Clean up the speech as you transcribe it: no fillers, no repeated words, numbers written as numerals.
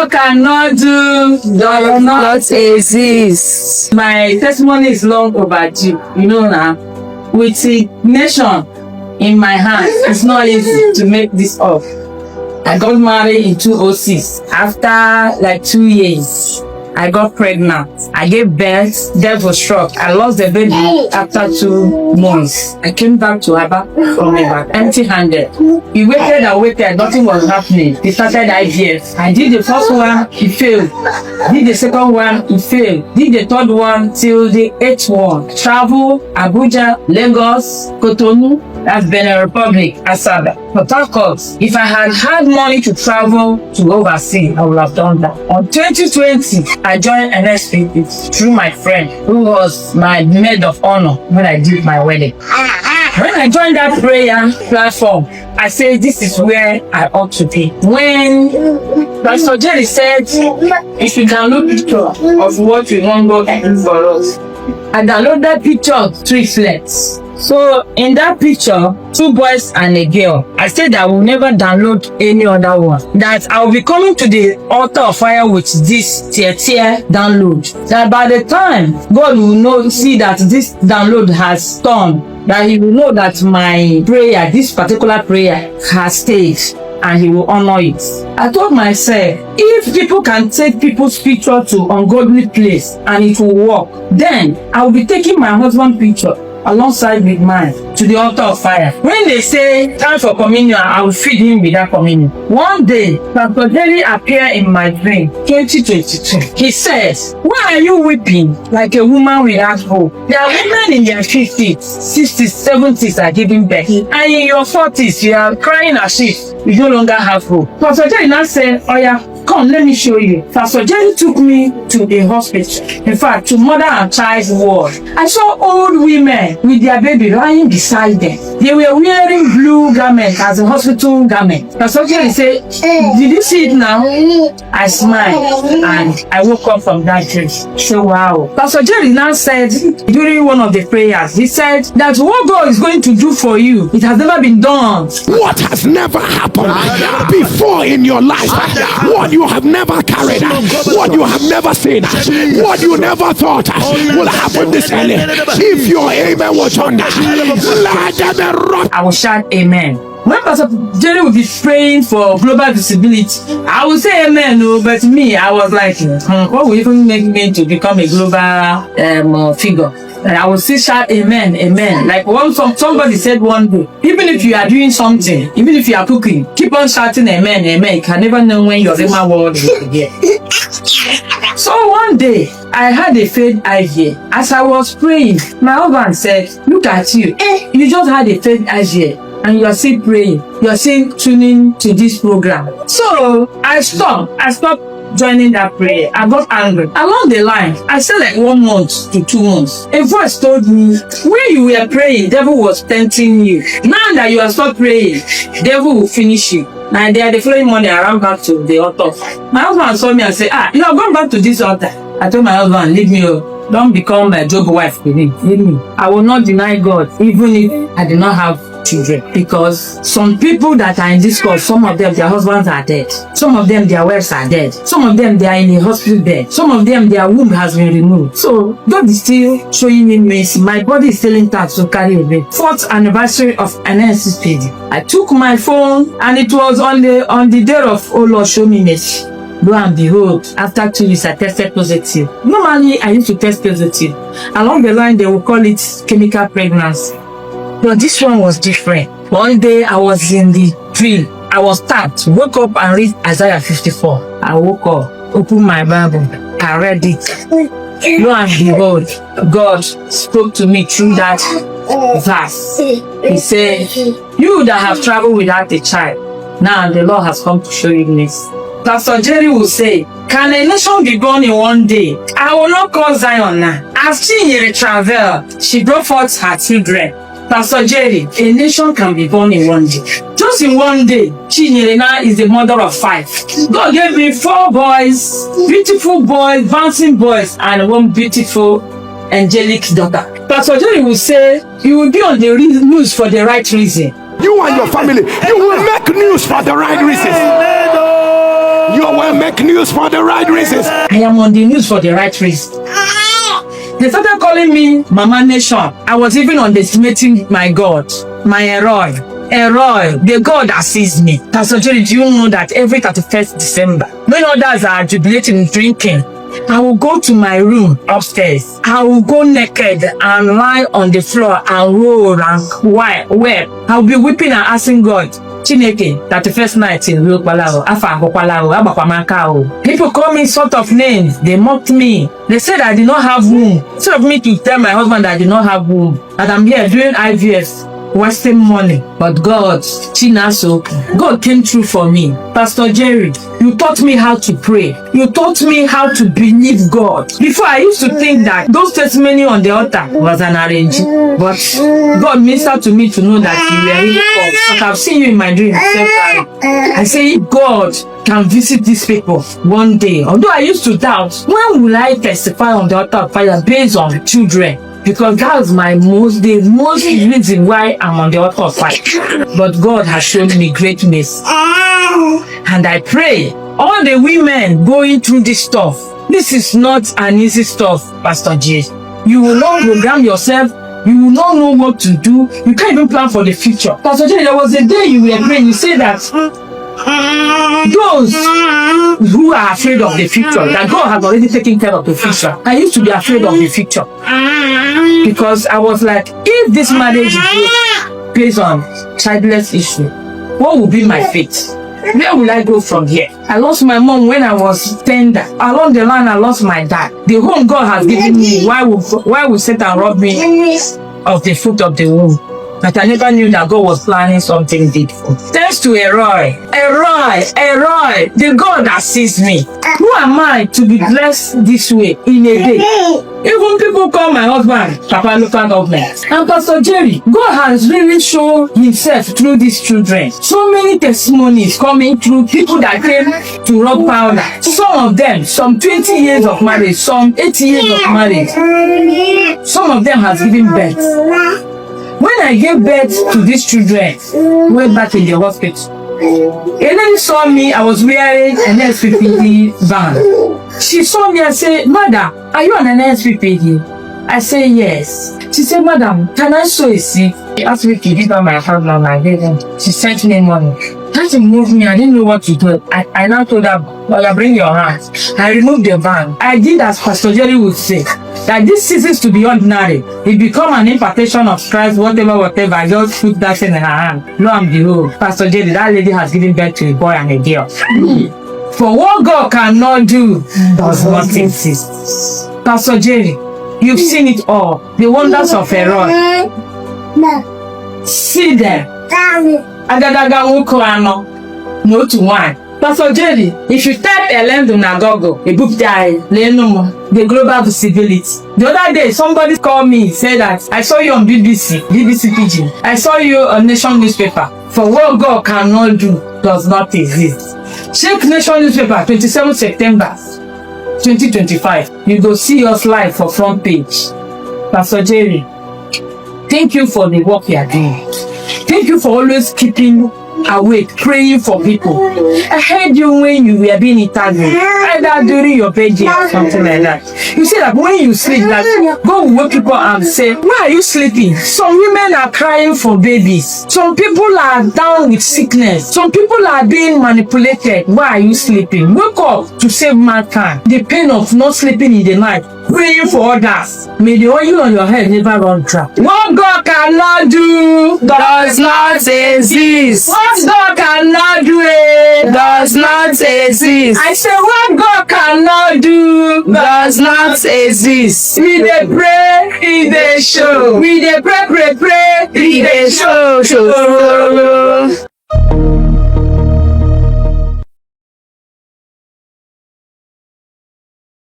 God cannot do does not exist. My testimony is long overdue. You know now, with the nation in my hands, it's not easy to make this up. I got married in 2006. After like 2 years, I got pregnant. I gave birth. Death was struck. I lost the baby after 2 months. I came back to Aba from Aba, empty-handed. We waited and waited. Nothing was happening. We started IVF. I did the first one. It failed. Did the second one. It failed. Did the third one till the 8th one. Travel, Abuja, Lagos, Cotonou. That's Benin Republic, Asaba, Port Harcourt. If I had money to travel to overseas, I would have done that. On 2020, I joined NSPP through my friend, who was my maid of honor when I did my wedding. When I joined that prayer platform, I said, this is where I ought to be. When Pastor Jerry said, if you can look picture of what we want God to do for us, I downloaded that picture 3 flats. So in that picture, 2 boys and a girl. I said I will never download any other one. That I will be coming to the altar of fire with this tier download. That by the time God will see that this download has turned, that He will know that my prayer, this particular prayer, has stayed, and He will honor it. I told myself, if people can take people's picture to ungodly place and it will work, then I will be taking my husband's picture alongside with mine to the altar of fire. When they say time for communion, I will feed him with that communion. One day, Pastor Jerry appeared in my dream, 2022. He says, why are you weeping like a woman without hope? There are women in their 50s, 60s, 70s are giving birth. And in your 40s, you are crying as if you no longer have hope. Pastor Jerry now said, oh yeah, come, let me show you. Pastor Jerry took me to a hospital. In fact, to mother and child's ward. I saw old women with their baby lying beside them. They were wearing blue garment as a hospital garment. Pastor Jerry said, did you see it now? I smiled and I woke up from that dream. So wow. Pastor Jerry now said during one of the prayers, he said that what God is going to do for you, it has never been done. What has never happened before in your life? What you have never carried, what you have never seen, what you never thought will happen this early. If your amen was on that, let them rock. I will shout amen. When Pastor Jerry will be praying for global visibility, I will say amen, no, but me, I was like, what will even make me to become a global figure? And I will still shout amen, amen. Like somebody said one day, even if you are doing something, even if you are cooking, keep on shouting amen, amen. You can never know when your Rema word will be here. So one day, I had a faith idea. As I was praying, my husband said, look at you. You just had a faith idea. And you are still praying. You are still tuning to this program. So I stopped joining that prayer. I got angry. Along the line, I said like 1 month to 2 months. A voice told me, when you were praying, devil was tempting you. Now that you are stopped praying, devil will finish you. And the following morning, I ran back to the altar. My husband saw me and said, you have gone back to this altar. I told my husband, leave me alone. Don't become a Job wife with me. Leave me. I will not deny God, even if I did not have children, because some people that are in this course, some of them, their husbands are dead, some of them, their wives are dead, some of them, they are in a hospital bed, some of them, their womb has been removed. So God is still showing me mercy. My body is still intact to carry a baby. 4th anniversary of NSPD. I took my phone and it was on the day of, oh Lord, show me mercy. Lo and behold, after 2 weeks, I tested positive. Normally, I used to test positive. Along the line, they will call it chemical pregnancy. But this one was different. One day, I was in the dream. I was tapped, woke up and read Isaiah 54. I woke up, opened my Bible, I read it. Lo and behold, God spoke to me through that verse. He said, you that have traveled without a child, now the Lord has come to show you this. Pastor Jerry will say, can a nation be born in 1 day? I will not call Zion now. As she traveled, she brought forth her children. Pastor Jerry, a nation can be born in 1 day. Just in 1 day, Chinyere is the mother of 5. God gave me 4 boys, beautiful boys, bouncing boys, and 1 beautiful angelic daughter. Pastor Jerry will say, you will be on the news for the right reason. You and your family, you will make news for the right reasons. You will make news for the right reasons. I am on the news for the right reason. They started calling me Mama Nation. I was even underestimating my God, my El-Roi. El-Roi, the God that sees me. Pastor Jerry, do you know that every 31st December, when others are jubilating, drinking, I will go to my room upstairs. I will go naked and lie on the floor and roll and weep. I will be weeping and asking God, Chineke, 31st night in Real Palao, Afa Palao, Abakwamaka. People call me sort of names. They mocked me. They said I did not have womb. Instead of me to tell my husband that I did not have womb, that I'm here doing IVF, wasting money. But God, Chinaso, God came through for me. Pastor Jerry, you taught me how to pray. You taught me how to believe God. Before, I used to think that those testimony on the altar was an arrangement. But God ministered to me to know that you were really called. But I've seen you in my dream. I say, God can visit these people one day. Although I used to doubt, when will I testify on the altar of fire based on children? Because that was the most reason why I'm on the altar of fire. But God has shown me great mercy. And I pray, all the women going through this stuff, this is not an easy stuff, Pastor J. You will not program yourself. You will not know what to do. You can't even plan for the future. Pastor J, there was a day you were praying, you said that those who are afraid of the future, that God has already taken care of the future. I used to be afraid of the future because I was like, if this marriage is based on childless issue, what will be my fate? Where will I go from here? I lost my mom when I was tender. Along the line, I lost my dad. The home God has given me, why would Satan rob me of the fruit of the womb? But I never knew that God was planning something big. Thanks to El-Roi, the God that sees me. Who am I to be blessed this way in a day? Even people call my husband Papa Local Government. And Pastor Jerry, God has really shown himself through these children. So many testimonies coming through people that came to rub powder. Some of them, some 20 years of marriage, some 80 years of marriage. Some of them has given birth. When I gave birth to these children, way back in the hospital, a lady saw me, I was wearing an SPPD van. She saw me and said, Madam, are you on an SPPD? I said, yes. She said, Madam, can I sow a seed? She asked me to give her my account number. I gave her. She sent me money. That moved me. I didn't know what to do. I now told her, well, bring your hands. I removed the van. I did as Pastor Jerry would say, that this ceases to be ordinary. It become an impartation of Christ, whatever. I just put that in her hand. Lo and behold, Pastor Jerry, that lady has given birth to a boy and a girl. For what God cannot do, does not exist. Pastor Jerry, you've seen it all. The wonders of El-Roi. See them. No to one. Pastor Jerry, if you type Elendo na Google, a book die, the global visibility. The other day, somebody called me, said that I saw you on BBC Pidgin. I saw you on Nation newspaper. For what God cannot do, does not exist. Check Nation newspaper, 27 September 2025. You go see us live for front page. Pastor Jerry, thank you for the work you are doing. Thank you for always keeping awake, praying for people. I heard you when you were being interviewed, either during your birthday or something like that. You say that when you sleep, that God will wake people up and say, why are you sleeping? Some women are crying for babies. Some people are down with sickness. Some people are being manipulated. Why are you sleeping? Wake up to save mankind. The pain of not sleeping in the night, praying for others. May the oil on your head never run dry. What God cannot do does not exist. What God cannot do does not exist. I say what God cannot do does not exist. We dey pray, He dey show. We dey pray, He dey show.